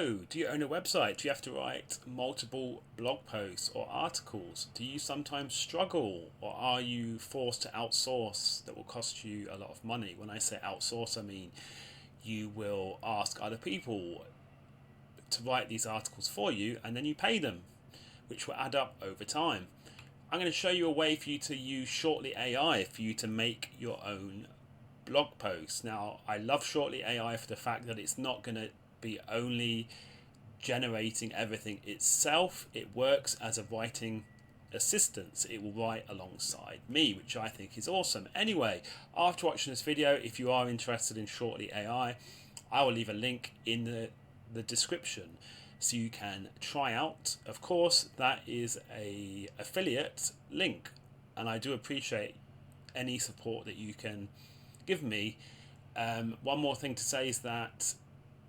So, do you own a website? Do you have to write multiple blog posts or articles? Do you sometimes struggle, or are you forced to outsource that will cost you a lot of money? When I say outsource, I mean you will ask other people to write these articles for you and then you pay them, which will add up over time. I'm going to show you a way for you to use Shortly AI for you to make your own blog posts. Now, I love Shortly AI for the fact that it's not going to be only generating everything itself. It works as a writing assistant. It will write alongside me, which I think is awesome. Anyway, after watching this video, if you are interested in Shortly AI, I will leave a link in the description so you can try out. Of course, that is a affiliate link, and I do appreciate any support that you can give me. One more thing to say is that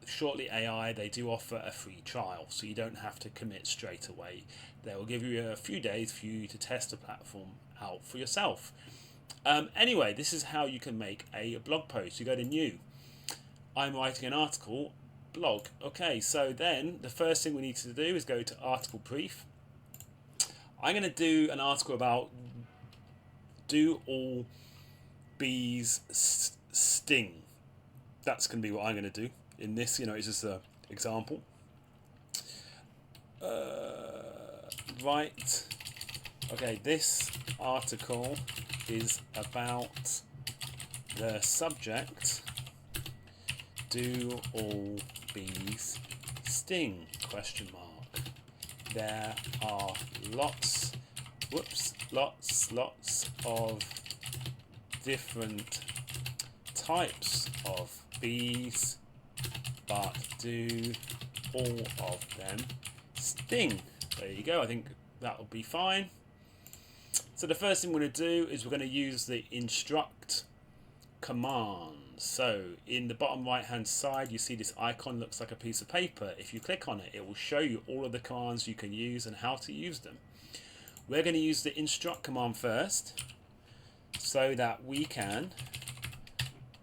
Shortly AI, they do offer a free trial, so you don't have to commit straight away. They will give you a few days for you to test the platform out for yourself. Anyway, this is how you can make a blog post. You go to new. I'm writing an article, blog. Okay, so then the first thing we need to do is go to article brief. I'm going to do an article about do all bees sting. That's going to be what I'm going to do in this. It's just an example. Right. Okay, this article is about the subject, do all bees sting? Question mark. There are lots of different types of bees, but do all of them sting? There you go. I think that will be fine. So the first thing we're going to do is we're going to use the instruct command. So in the bottom right hand side, you see this icon looks like a piece of paper. If you click on it, it will show you all of the commands you can use and how to use them. We're going to use the instruct command first so that we can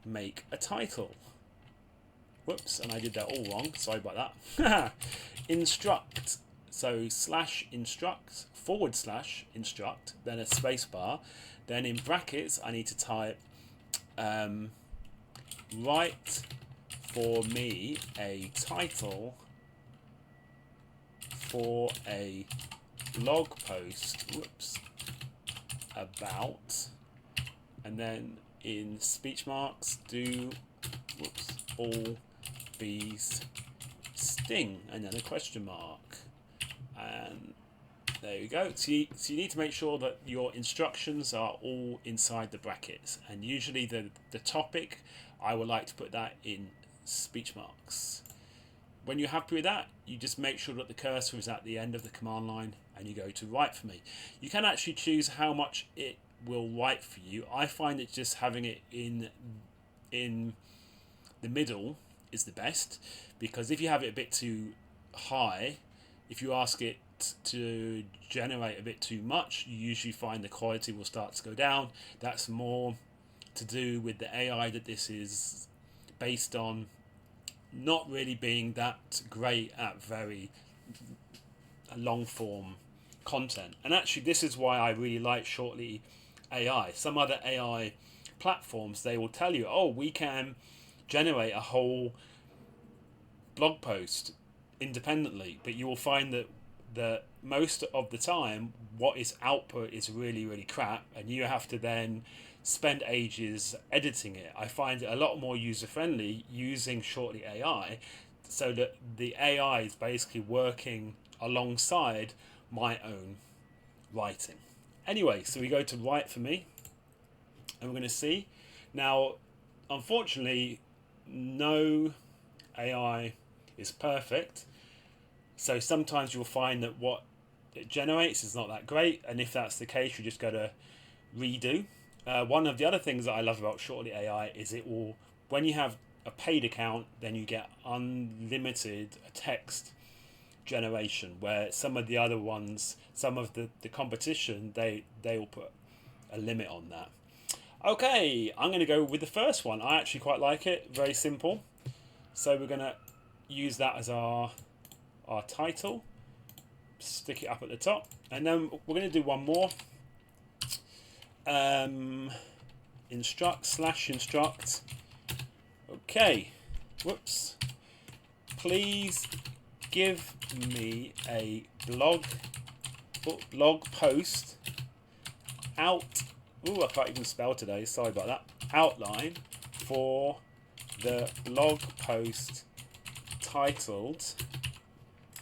make a title. Whoops, and I did that all wrong. Sorry about that. Instruct. So /instruct / instruct, then a space bar. Then in brackets, I need to type write for me a title for a blog post, about, and then in speech marks, do all bees sting, and then a question mark. And there you go. So you need to make sure that your instructions are all inside the brackets, and usually the topic, I would like to put that in speech marks. When you're happy with that, you just make sure that the cursor is at the end of the command line and you go to write for me. You can actually choose how much it will write for you. I find that just having it in the middle is the best, because if you have it a bit too high, if you ask it to generate a bit too much, you usually find the quality will start to go down. That's more to do with the AI that this is based on not really being that great at very long form content. And actually this is why I really like Shortly AI. Some other AI platforms, they will tell you, oh, we can generate a whole blog post independently, but you will find that most of the time what is output is really, really crap, and you have to then spend ages editing it. I find it a lot more user-friendly using Shortly AI, so that the AI is basically working alongside my own writing. Anyway, so we go to write for me, and we're going to see. Now, unfortunately, no AI is perfect. So sometimes you'll find that what it generates is not that great, and if that's the case, you just go to redo. One of the other things that I love about Shortly AI is it will, when you have a paid account, then you get unlimited text generation, where some of the other ones, some of the competition, they will put a limit on that. Okay, I'm going to go with the first one. I actually quite like it. Very simple. So we're going to use that as our title. Stick it up at the top, and then we're going to do one more. Instruct. Okay. Whoops. Please give me a blog post out. Ooh, I can't even spell today. Sorry about that. Outline for the blog post titled.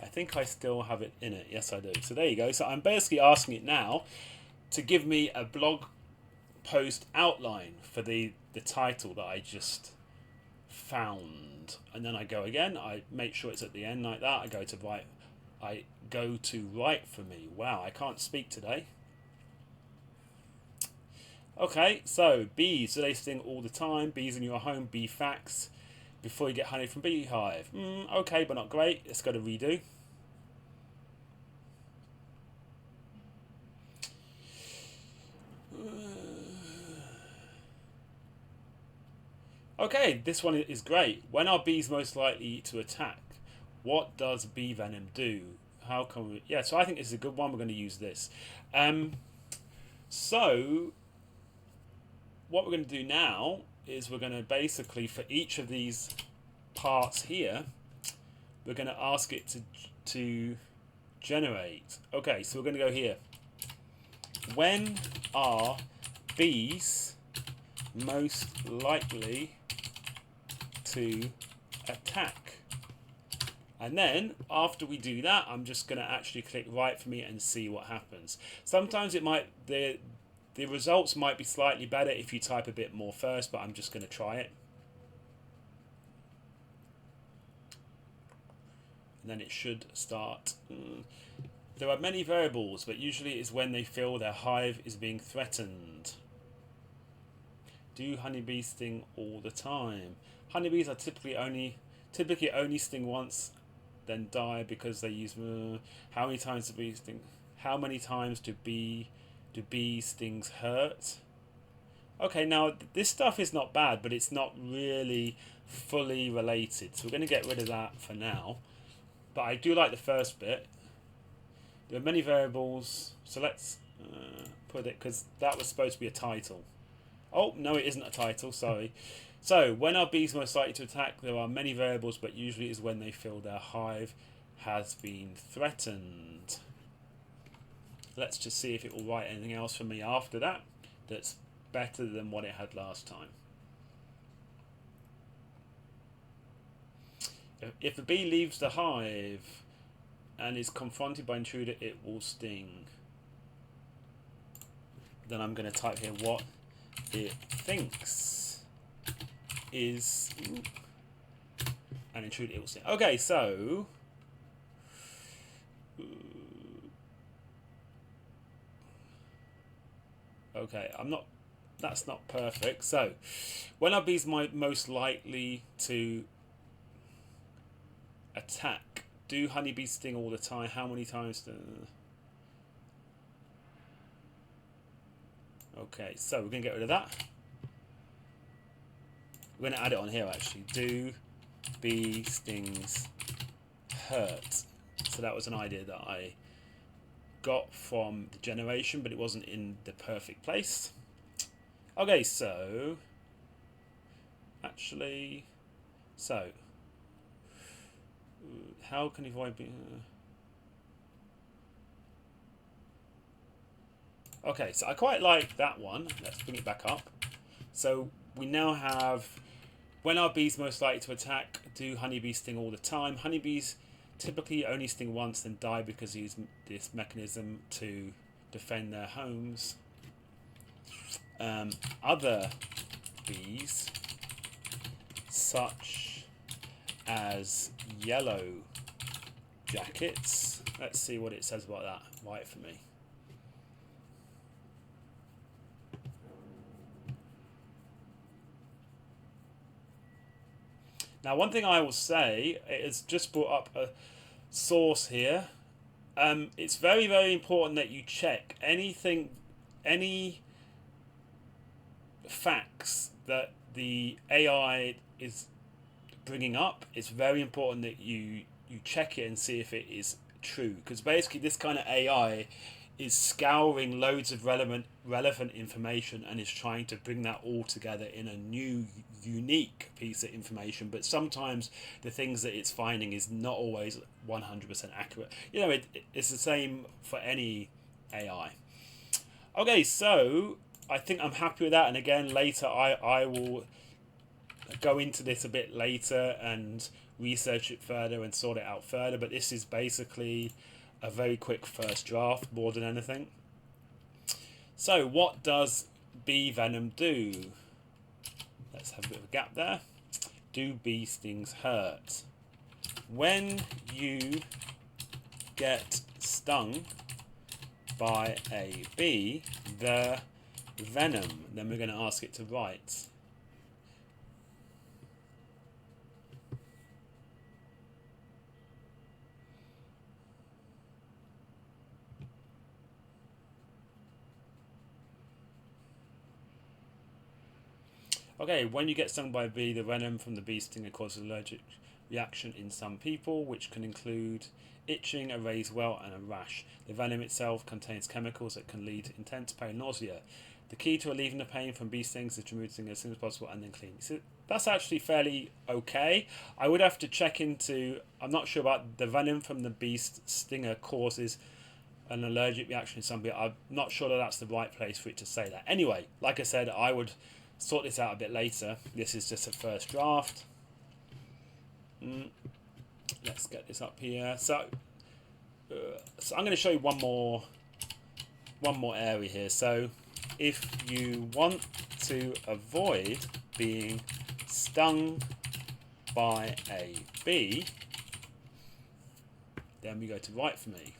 I think I still have it in it. Yes, I do. So there you go. So I'm basically asking it now to give me a blog post outline for the title that I just found. And then I go again. I make sure it's at the end like that. I go to write for me. Wow, I can't speak today. Okay, so bees, do they sting all the time? Bees in your home, bee facts. Before you get honey from beehive. Okay, but not great. Let's go to redo. Okay, this one is great. When are bees most likely to attack? What does bee venom do? How can we... Yeah, so I think this is a good one. We're going to use this. So, what we're going to do now is we're going to basically, for each of these parts here, we're going to ask it to generate. Okay, so we're going to go here. When are bees most likely to attack? And then after we do that, I'm just going to actually click write for me and see what happens. Sometimes it might the results might be slightly better if you type a bit more first, but I'm just going to try it. And then it should start. There are many variables, but usually it's when they feel their hive is being threatened. Do honeybees sting all the time? Honeybees are typically only sting once, then die because they use. How many times do bees sting? How many times do bee stings hurt? Okay, now this stuff is not bad, but it's not really fully related, so we're going to get rid of that for now. But I do like the first bit. There are many variables, so let's put it, because that was supposed to be a title. Oh, no, it isn't a title, sorry. So, when are bees most likely to attack? There are many variables, but usually is when they feel their hive has been threatened. Let's just see if it will write anything else for me after that that's better than what it had last time. If a bee leaves the hive and is confronted by an intruder, it will sting. Then I'm going to type here what it thinks is an intruder, it will sting. Okay, so okay, that's not perfect. So when are bees most likely to attack? Do honeybees sting all the time? How many times do... Okay, so we're going to get rid of that. We're going to add it on here, actually. Do bee stings hurt? So that was an idea that I got from the generation, but it wasn't in the perfect place. Okay, so... Actually... So... How can you avoid being... Okay, so I quite like that one. Let's bring it back up. So we now have... When are bees most likely to attack? Do honeybees sting all the time? Honeybees typically only sting once and die because they use this mechanism to defend their homes. Other bees, such as yellow jackets. Let's see what it says about that. Write for me. Now, one thing I will say, it has just brought up a source here. It's very, very important that you check any facts that the AI is bringing up, it's very important that you check it and see if it is true, because basically this kind of AI is scouring loads of relevant information and is trying to bring that all together in a new unique piece of information, but sometimes the things that it's finding is not always 100% accurate. It's the same for any AI. Okay, so I think I'm happy with that, and again later I will go into this a bit later and research it further and sort it out further, but this is basically a very quick first draft more than anything. So what does bee venom do? Let's have a bit of a gap there. Do bee stings hurt? When you get stung by a bee, the venom, then we're going to ask it to write. Okay, when you get stung by a bee, the venom from the bee stinger causes an allergic reaction in some people, which can include itching, a raised welt, and a rash. The venom itself contains chemicals that can lead to intense pain and nausea. The key to relieving the pain from bee stings is to remove the sting as soon as possible and then clean. So that's actually fairly okay. I would have to check into, I'm not sure about the venom from the bee stinger causes an allergic reaction in some people. I'm not sure that that's the right place for it to say that. Anyway, like I said, I would sort this out a bit later. This is just a first draft. Let's get this up here. So I'm going to show you one more area here. So if you want to avoid being stung by a bee, then we go to rightfully.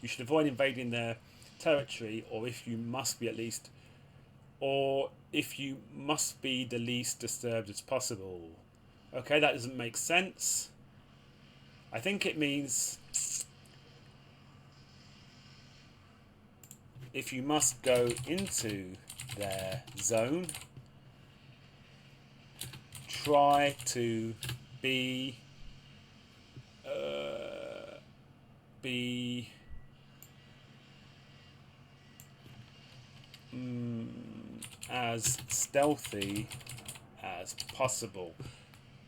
You should avoid invading their territory, or if you must be the least disturbed as possible. Okay, that doesn't make sense. I think it means if you must go into their zone, try to be as stealthy as possible.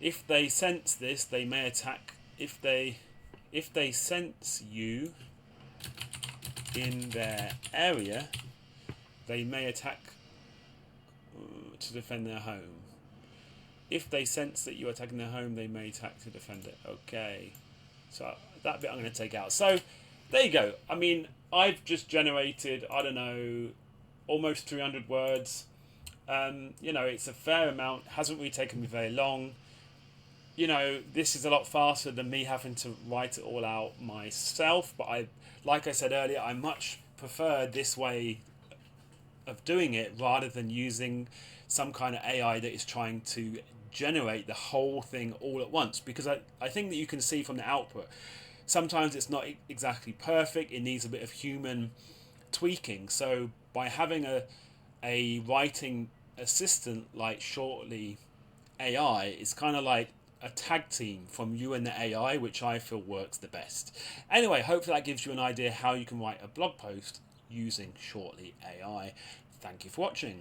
If they sense this, they may attack. If they sense you in their area, they may attack to defend their home. If they sense that you're attacking their home, they may attack to defend it. Okay, so that bit I'm going to take out. So there you go. I mean, I've just generated, I don't know, almost 300 words. It's a fair amount. Hasn't really taken me very long. This is a lot faster than me having to write it all out myself. But like I said earlier, I much prefer this way of doing it rather than using some kind of AI that is trying to generate the whole thing all at once. Because I think that you can see from the output, sometimes it's not exactly perfect. It needs a bit of human tweaking. So by having a writing assistant like Shortly AI, it's kind of like a tag team from you and the AI, which I feel works the best. Anyway, hopefully that gives you an idea how you can write a blog post using Shortly AI. Thank you for watching.